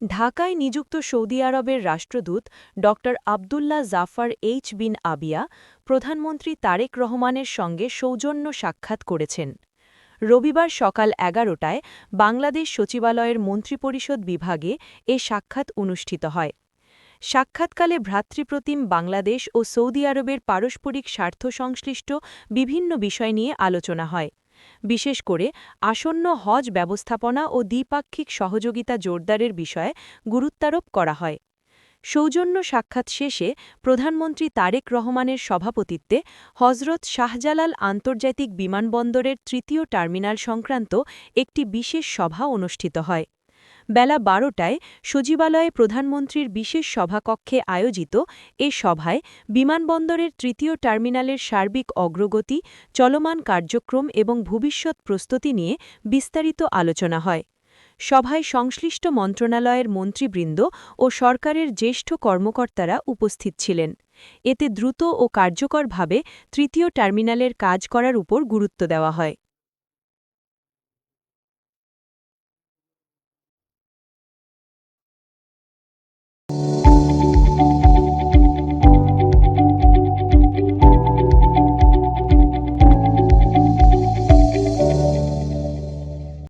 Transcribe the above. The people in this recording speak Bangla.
ঢাকায় নিযুক্ত সৌদি আরবের রাষ্ট্রদূত ড আবদুল্লাহ জাফর বিন আবিয়া প্রধানমন্ত্রী তারেক রহমানের সঙ্গে সৌজন্য সাক্ষাৎ করেছেন। রবিবার সকাল ১১টায় বাংলাদেশ সচিবালয়ের মন্ত্রিপরিষদ বিভাগে এ সাক্ষাৎ অনুষ্ঠিত হয়। সাক্ষাৎকালে ভ্রাতৃপ্রতিম বাংলাদেশ ও সৌদি আরবের পারস্পরিক স্বার্থ সংশ্লিষ্ট বিভিন্ন বিষয় নিয়ে আলোচনা হয়। বিশেষ করে আসন্ন হজ ব্যবস্থাপনা ও দ্বিপাক্ষিক সহযোগিতা জোরদারের বিষয়ে গুরুত্বারোপ করা হয়। সৌজন্য সাক্ষাৎ শেষে প্রধানমন্ত্রী তারেক রহমানের সভাপতিত্বে হজরত শাহজালাল আন্তর্জাতিক বিমানবন্দরের তৃতীয় টার্মিনাল সংক্রান্ত একটি বিশেষ সভা অনুষ্ঠিত হয়। বেলা ১২টায় সচিবালয়ে প্রধানমন্ত্রীর বিশেষ সভাকক্ষে আয়োজিত এ সভায় বিমানবন্দরের তৃতীয় টার্মিনালের সার্বিক অগ্রগতি, চলমান কার্যক্রম এবং ভবিষ্যৎ প্রস্তুতি নিয়ে বিস্তারিত আলোচনা হয়। সভায় সংশ্লিষ্ট মন্ত্রণালয়ের মন্ত্রীবৃন্দ ও সরকারের জ্যেষ্ঠ কর্মকর্তারা উপস্থিত ছিলেন। এতে দ্রুত ও কার্যকরভাবে তৃতীয় টার্মিনালের কাজ করার উপর গুরুত্ব দেওয়া হয়।